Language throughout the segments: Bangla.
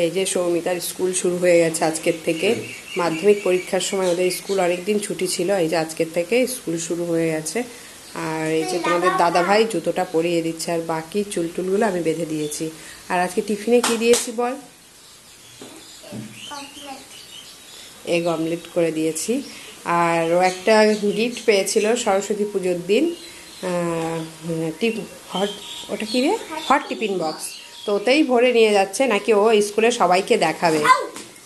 এই যে সৌমিতার স্কুল শুরু হয়ে গেছে আজকের থেকে। মাধ্যমিক পরীক্ষার সময় ওদের স্কুল অনেকদিন ছুটি ছিল, এই যে আজকের থেকে স্কুল শুরু হয়ে গেছে। আর এই যে তোমাদের দাদা ভাই জুতোটা পরিয়ে দিচ্ছে, আর বাকি চুলটুলগুলো আমি বেঁধে দিয়েছি। আর আজকে টিফিনে কি দিয়েছি বল? এগ অমলেট করে দিয়েছি। আর ও একটা গিফট পেয়েছিল সরস্বতী পুজোর দিন, ওটা কি রে, হট টিফিন বক্স। তো ওতেই ভরে নিয়ে যাচ্ছে, নাকি ও স্কুলে সবাইকে দেখাবে।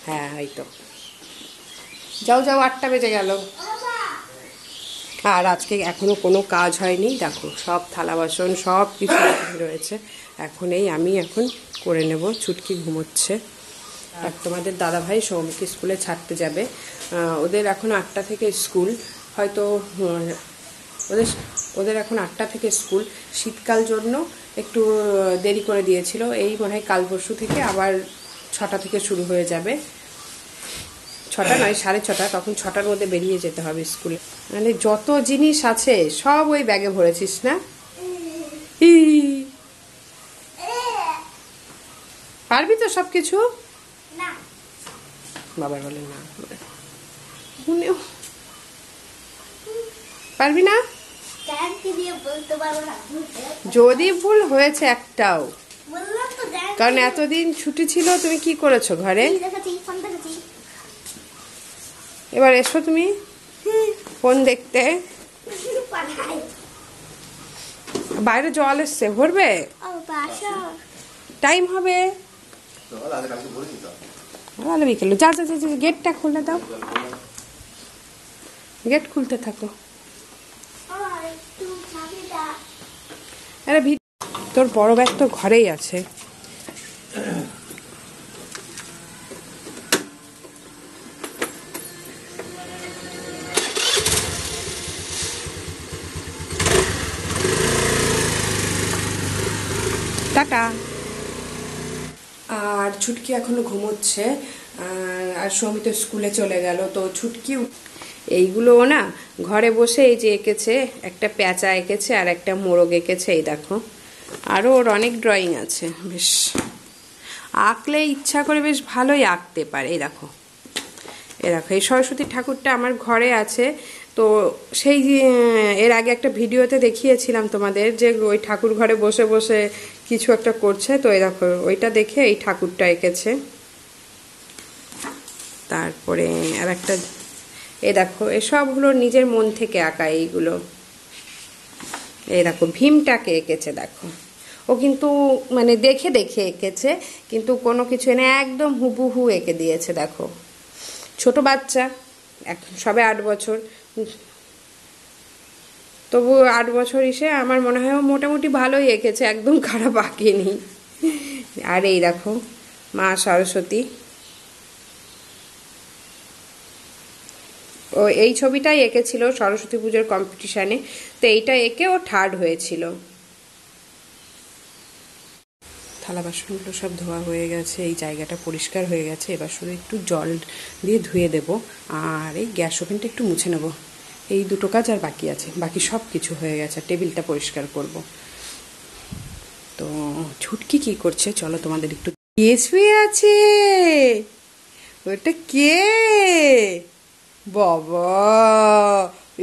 হ্যাঁ এই তো, যাও যাও, 8টা বেজে গেল। আর আজকে এখনও কোনো কাজ হয়নি, দেখো সব থালা বাসন সব কিছু রয়েছে। আমি এখন করে নেব। ছুটকি ঘুমোচ্ছে। আর তোমাদের দাদাভাই সৌমিকে স্কুলে ছাড়তে যাবে। ওদের এখন 8টা থেকে স্কুল, হয়তো ওদের এখন 8টা থেকে স্কুল। শীতকাল জন্য একটু দেরি করে দিয়েছিল, এই মনে হয় কাল পরশু থেকে আবার 6টা থেকে শুরু হয়ে যাবে। 6টা নয়, 6:30, তখন 6টার মধ্যে বেরিয়ে যেতে হবে স্কুলে। মানে যত জিনিস আছে সব ওই ব্যাগে ভরেছিস না? পারবি তো সব কিছু? বাবার বলে না, পারবি না? যদি ভুল হয়েছে একটাও, কারণ এতদিন ছুটি ছিল, তুমি কি করেছো ঘরে? এবার এসো তুমি ফোন দেখতে। বাইরে জল এসছে, ভরবে? টাইম হবে, বিকেল। যা যা যা, গেটটা খুলে দাও, গেট খুলতে থাকো। আরে তোর বড় ব্যাগ তো ঘরেই আছে। টাটা। আর ছুটকি এখনো ঘুমোচ্ছে, আর সৌমিত স্কুলে চলে গেল। তো ছুটকি এইগুলো না ঘরে বসে এই যে এঁকেছে, একটা প্যাঁচা এঁকেছে আর একটা মোরগ এঁকেছে, এই দেখো। আরও ওর অনেক ড্রয়িং আছে, বেশ আঁকলে ইচ্ছা করে বেশ ভালোই আঁকতে পারে। এই দেখো, এই সরস্বতী ঠাকুরটা আমার ঘরে আছে। তো সেই এর আগে একটা ভিডিওতে দেখিয়েছিলাম তোমাদের, যে ওই ঠাকুর ঘরে বসে বসে কিছু একটা করছে। তো এই দেখো, ওইটা দেখে এই ঠাকুরটা এঁকেছে। তারপরে আর একটা, এই দেখো, এসবগুলো নিজের মন থেকে আঁকা এইগুলো। এই দেখো, ভীমটাকে এঁকেছে, দেখো। ও কিন্তু মানে দেখে দেখে এঁকেছে, কিন্তু কোনো কিছু এনে একদম হুবহু এঁকে দিয়েছে। দেখো, ছোট বাচ্চা, এখন সবে 8 বছর, তবু 8 বছর এসে আমার মনে হয় মোটামুটি ভালোই এঁকেছে, একদম খারাপ আঁকেনি। আর এই দেখো মা সরস্বতী, ও এই ছবিটাই এঁকেছিল সরস্বতী পুজোর কম্পিটিশানে। তো এইটা এঁকে ও 3rd হয়েছিল। থালা বাসনগুলো সব ধোয়া হয়ে গেছে, এই জায়গাটা পরিষ্কার হয়ে গেছে। এবার শুধু একটু জল দিয়ে ধুয়ে দেব, আর এই গ্যাস ওভেনটা একটু মুছে নেব। এই দুটো কাজ আর বাকি আছে, বাকি সব কিছু হয়ে গেছে। টেবিলটা পরিষ্কার করব। তো ছুটকি কি করছে চলো তোমাদের একটু। কে শুয়ে আছে? ওটা কে? বাবা,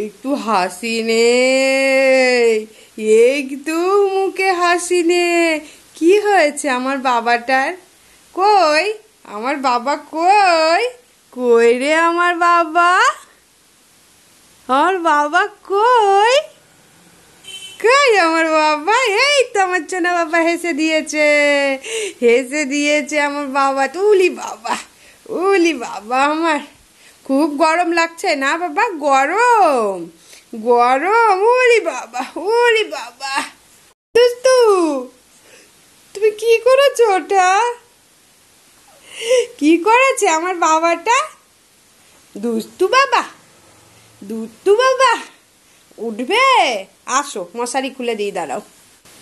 একটু হাসি নে, একটু মুখে হাসি নে। কি হয়েছে আমার বাবাটার? কই আমার বাবা, কই কই রে আমার বাবা? আমার বাবা কই? কই আমার বাবা? এই তো আমার চেনা বাবা হেসে দিয়েছে, হেসে দিয়েছে আমার বাবা। উলি বাবা, উলি বাবা, আমার খুব গরম লাগছে না বাবা? গরম গরম, উলি বাবা, উলি বাবা। দুস্তু, তুমি কি করেছো? ওটা কি করেছে আমার বাবাটা? দুস্তু বাবা, দুস্তু বাবা, উঠবে? আসো, মশারি খুলে দিয়ে দাঁড়াও।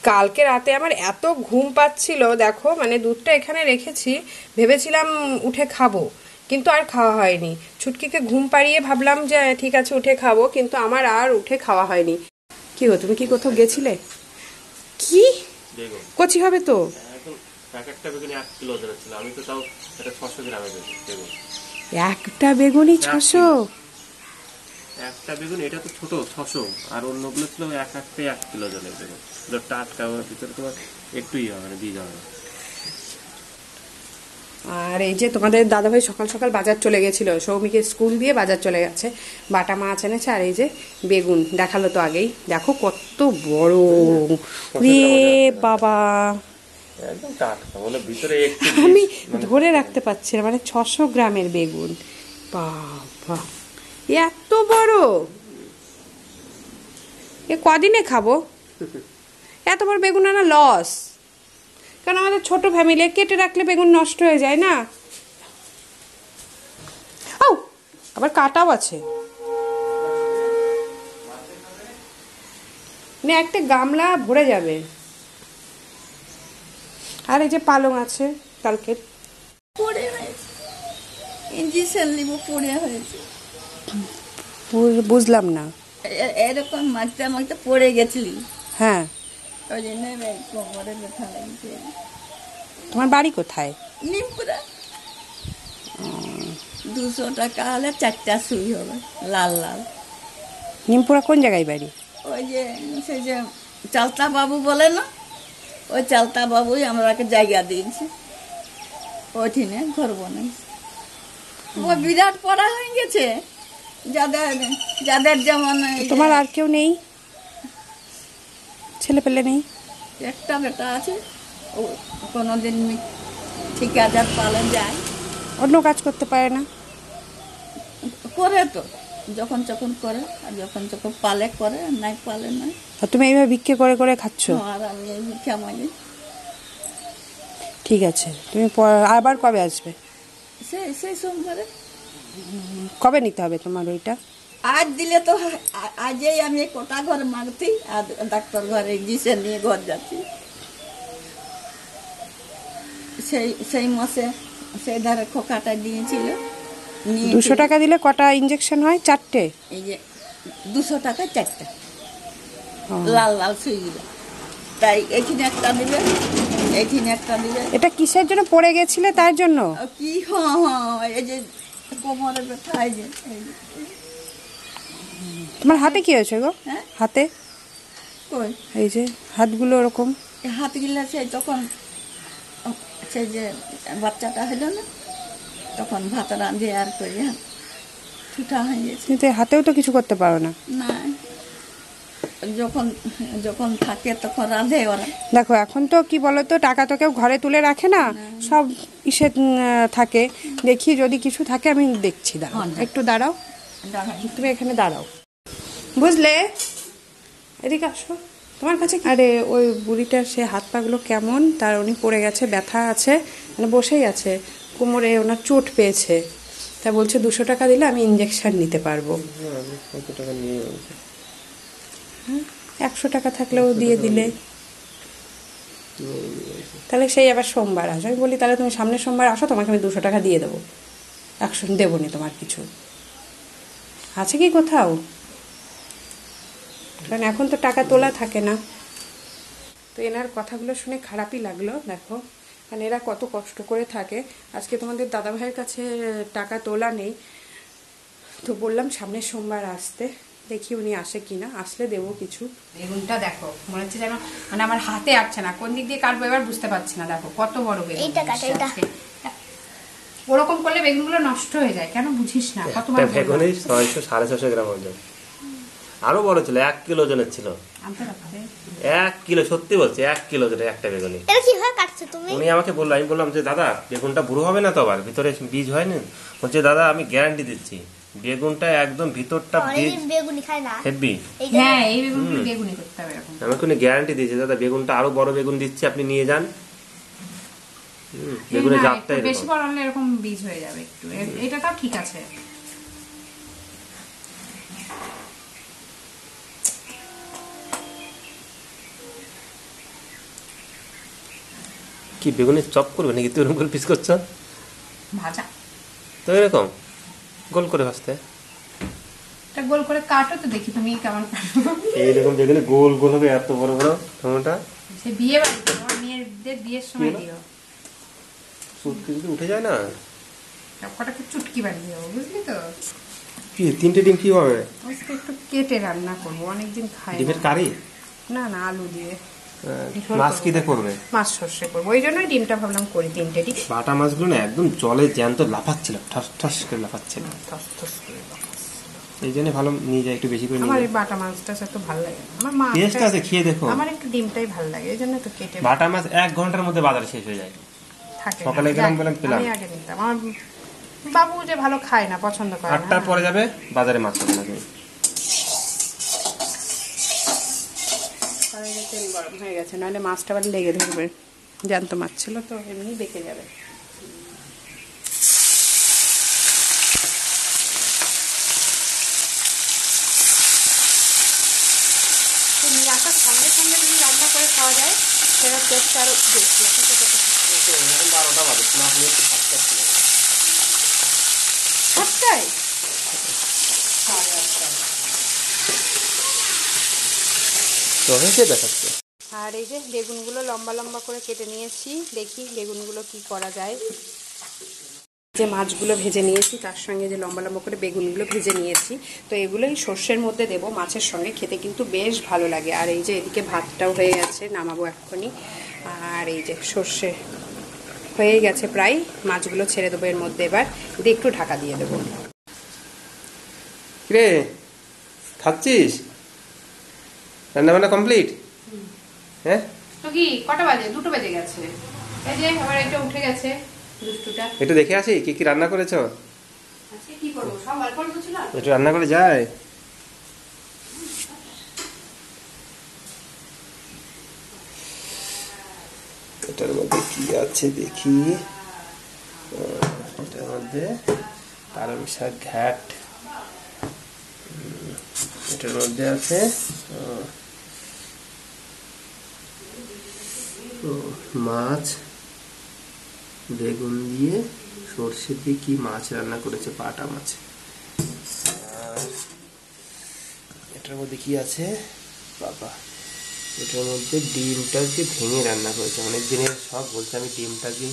কালকে রাতে আমার এত ঘুম পাচ্ছিল, দেখো, মানে দুধটা এখানে রেখেছি, ভেবেছিলাম উঠে খাবো, কিন্তু আর খাওয়া হয়নি। ছুটকিকে ঘুম পাড়িয়ে ভাবলাম যে ঠিক আছে উঠে খাবো, কিন্তু আমার আর উঠে খাওয়া হয়নি। কি গো, তুমি কি কোথাও গেছিলে? কি কচি হবে তো? এক একটা বেগুনি 1 কিলো ওজনের ছিল, আমি তো তাও এটা 600 গ্রামের বেগুন। একটা বেগুনি 600? একটা বেগুন, এটা তো ছোট 600, আর অন্যগুলো ছিল এক একটা 1 কিলো ওজনের বেগুন। এটা টাটকা, ওর ভিতরে তোমার একটুই হবে না, বীজ হবে না। আর এই যে তোমাদের দাদাভাই সকাল সকাল বাজার চলে গেছিল, সৌমিকে স্কুল দিয়ে বাজার চলে গেছে, বাটা মাছ এনেছে। আর এই যে বেগুন দেখালো তো আগেই, দেখো কত বড় রে বাবা, একদম টাটকা, মানে ভিতরে একটু আমি ধরে রাখতে পারছি না, মানে 600 গ্রামের বেগুন, বাবা এত বড়, এ কদিনে খাবো? এত বড় বেগুন আনা লস, কারণ আমাদের ছোট ফ্যামিলি, কেটে রাখলে বেগুন নষ্ট হয়ে যায় না। ও আবার কাটাও আছে না, একটা গামলা ভরে যাবে। আর এই যে পালং আছে কালকে, পড়ে হয়েছে, ইঞ্জেকশন নিব, পড়ে হয়েছে। বুঝলাম না। এরকম মাখতে মাখতে পড়ে গেছিলি, হ্যাঁ, ওই জন্য কোমরে ব্যথা লাগছে। তোমার বাড়ি কোথায়? নিমপুরা। 200 টাকা হলে 4টা সুই হবে, লাল লাল। নিমপুরা কোন জায়গায় বাড়ি? ওই যে সেই যে চালতা বাবু বলে না, ওই চালতা বাবুই আমরাকে জায়গা দিয়েছে, ওইখানে ঘর বানাইছে। ও বিরাট পড়া হয়ে গেছে, যাদের যাদের যেমন তোমার আর কেউ নেই, ছেলে পেলে নেই? একটা বেটা আছে, ও কোনোদিন ঠিকাদার পালন যায়, অন্য কাজ করতে পারে না? করে তো যখন যখন করে, আর যখন যখন পালে করে, নাই পালে না। আর তুমি এইভাবে ভিক্ষে করে করে খাচ্ছ? আর আমি এই ভিক্ষা মাগি। ঠিক আছে, তুমি আবার কবে আসবে? সেই সোমবারে। কবে নিতে হবে তোমার ওইটা? আজ দিলে তো আজই আমি কোটা ঘর মাগতি, আর ডাক্তার ঘরে গিয়ে নিয়ে ঘর যাচ্ছি। সেই মাসে সেই ধারে খোকাটা দিয়েছিল, 200 টাকা দিলে কটা ইঞ্জেকশন হয়? 4টে? এই যে 200 টাকা 4টা লাল লাল সুইগুলো, তাই এখানে একটা দিবে, এখানে একটা দিবে। এটা কিসের জন্য পড়ে গেছিলে তার জন্য? কি হ্যাঁ, এই যে কোমরে ব্যথা, এই যে তোমার হাতে কি হয়েছে গো? হ্যাঁ? হাতে কই এই যে হাতগুলো ওরকম। হাতগুলা সেই তখন সেই যে বাচ্চাটা হলো না, তখন ভাত রাঁধে আর করে ছুটা হয়ে গেছে। কিন্তু হাতেও তো কিছু করতে পারো না। না, যখন যখন থাকে তখন রাঁধে ওরা। দেখো এখন তো কি বলতো, টাকা তো কেউ ঘরে তুলে রাখে না, সব ইসে থাকে। দেখি যদি কিছু থাকে আমি দেখছি, দাঁড়াও একটু দাঁড়াও, তুমি এখানে দাঁড়াও, বুঝলে? এদিকে আসো তোমার কাছে। আরে ওই বুড়িটার সে হাত পাগুলো কেমন, তার উনি পড়ে গেছে, ব্যথা আছে, মানে বসেই আছে, কোমরে ওনার চোট পেয়েছে, তা বলছে 200 টাকা দিলে আমি ইঞ্জেকশন নিতে পারবো। কত টাকা নিয়ে? 100 টাকা থাকলেও দিয়ে দিলে, তাহলে সেই আবার সোমবার আসো। আমি বলি তাহলে তুমি সামনের সোমবার আসো, তোমাকে আমি 200 টাকা দিয়ে দেবো, 100 দেবো নি। তোমার কিছু আছে কি কোথাও? কারণ এখন তো টাকা তোলা থাকে না। তো এনার কথাগুলো শুনে খারাপই লাগলো, দেখো, কারণ এরা কত কষ্ট করে থাকে। আজকে তোমাদের দাদাভাইয়ের কাছে টাকা তোলা নেই, তো বললাম সামনের সোমবার আসতে, দেখি উনি আসে কিনা, আসলে দেবো কিছু। বেগুনটা দেখো, মনে হচ্ছে যেন মানে আমার হাতে আসছে না, কোন দিক দিয়ে কাটবো এবার বুঝতে পারছি না। দেখো কত বড় বেগুন, ওরকম করলে বেগুনগুলো নষ্ট হয়ে যায়, কেন বুঝিস না? কত বড় বেগুন? 600 650 গ্রাম ওজন, আরো বড় ছিল, 1 কিলো ওজনের ছিল। 1 কিলো, সত্যি বলছি, 1 কিলো ওজনের একটা বেগুনি। এটা কিভাবে কাটছো তুমি? উনি আমাকে বললো, আমি বললাম যে দাদা বেগুনটা বুড়ো হবে না তো, আবার ভিতরে বীজ হয় না? বলছে দাদা আমি গ্যারান্টি দিচ্ছি, বেগুনটা একদম ভিতরটা বীজ বেগুনি খায় না হেভি। হ্যাঁ, এই বেগুনগুলো বেগুনি করতে হবে এরকম। আমাকে উনি গ্যারান্টি দিয়েছে, দাদা বেগুনটা আরো বড় বেগুন দিচ্ছি, আপনি নিয়ে যান। বেগুনের জাতটা বেশি বড় হলে এরকম বীজ হয়ে যাবে একটু, এটা তাও ঠিক আছে। কি বেগুনের চপ করবে নাকি? তুই এরকম করে পিস করছ? ভাজা তো এরকম গোল করে ভাজতে, এটা গোল করে কাটো তো দেখি তুমি কেমন কাটো। এইরকম বেগুনে গোল গোল হবে, এত বড় বড় টমেটো। সে বিয়ে বাড়িতে আমার মেয়েদের বিয়ের সময় দিও। চুটকি যদি উঠে যায় না। সবকটাকে চুটকি বানিয়ে দেবো, বুঝলি তো? কি 3টে ডিম কি হবে? আজকে একটু কেটে রান্না করবো, অনেকদিন খাই না। ডিমের কারি? না না, আলু দিয়ে মাছ কি দিয়ে করবে? মাছ সর্ষে করবো, ওই জন্যই ডিমটা ভাবলাম করি 3টে ডিম। বাটা মাছগুলো না একদম জলে জ্যান্ত লাফাচ্ছিল, ঠাস ঠাস করে লাফাচ্ছিল। টস টস করে দাও। এই জন্য ভালো নিয়ে যায়, একটু বেশি করে নিয়ে আমার যায়। এই বাটা মাছটা একটু ভালো লাগে না। আমার মা টেস্ট আছে, খেয়ে দেখো। আমার একটু ডিমটাই ভালো লাগে, এই জন্য একটু কেটে বাটা মাছ 1 ঘন্টার মধ্যে বাজারে শেষ হয়ে যায়। থাকে। সকালে গেলাম বললাম পেলাম। আমি আগে নিতাম, আমার বাবু যে ভালো খায় না, পছন্দ করে না। 8টার পরে যাবে বাজারে মাছ পাবে না তুমি। কড়াইতে তেল গরম হয়ে গেছে, নাহলে মাছটা আবার লেগে ধরবে। জ্যান্ত মাছ ছিল তো, এমনি বেঁকে যাবে। নিরাশার সঙ্গে সঙ্গে যদি রান্না করে খাওয়া যায়, সেটার টেস্ট আরও বেশি। এখন তো কত 12টা বাজে, মাছ নিয়ে একটু 7টা ছিল। 7টায়? তো হয়েছে দেখাচ্ছে। আর এই যে বেগুনগুলো লম্বা লম্বা করে কেটে নিয়েছি, দেখি বেগুনগুলো কি করা যায়। যে মাছগুলো ভেজে নিয়েছি তার সঙ্গে যে লম্বা লম্বা করে বেগুনগুলো ভেজে নিয়েছি, তো এগুলোই সর্ষের মধ্যে দেব। মাছের সঙ্গে খেতে কিন্তু বেশ ভালো লাগে। আর এই যে এদিকে ভাতটাও হয়ে গেছে, নামাবো এক্ষুনি। আর এই যে সর্ষে হয়ে গেছে প্রায়, মাছগুলো ছেড়ে দেবো এর মধ্যে। এবার দিয়ে একটু ঢাকা দিয়ে দেবো। রে খাচ্ছিস? রান্না বান্না কমপ্লিট? হ্যাঁ, তো কি কটা বাজে? 2টো বেজে গেছে। এই যে আবার এটা উঠে গেছে দুষ্টুটা। একটু দেখে আসি কি কি রান্না করেছো। আজকে কি করবো, সব অল্প অল্প ছিল। একটু রান্না করে যায়। এটার মধ্যে কি আছে দেখি। এটার মধ্যে পালং শাক ঘ্যাট। এটার মধ্যে আছে মাছ, বেগুন দিয়ে সর্ষে দিয়ে কি মাছ রান্না করেছে, বাটা মাছ। আর এটার মধ্যে কি আছে বাবা, এটার মধ্যে ডিমটাকে ভেঙে রান্না করেছে। অনেক দিনের সব বলছে আমি ডিমটাকে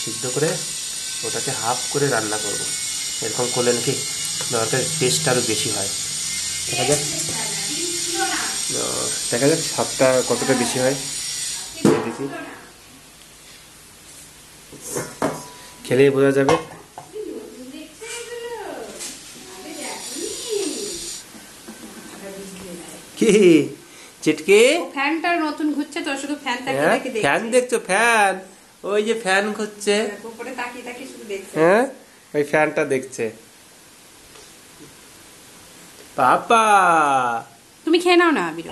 সিদ্ধ করে ওটাকে হাফ করে রান্না করব। এরকম করলে নাকি দরকার টেস্ট আরও বেশি হয়। দেখা যাক, দেখা যাক স্বাদটা কতটা বেশি হয়। দেখি খেলেই বোঝা যাবে। কি চিটকে? ফ্যানটা নতুন ঘুরছে তো, শুধু ফ্যান তাকিয়ে হ্যাঁ, তাকিয়ে ফ্যান দেখছো? ফ্যান, ওই যে ফ্যান ঘুরছে। উপরে তাকিয়ে তাকিয়ে শুধু দেখছে। হ্যাঁ, ওই ফ্যানটা দেখছে। পাপা তুমি খেয়ে নাও না, বিরো।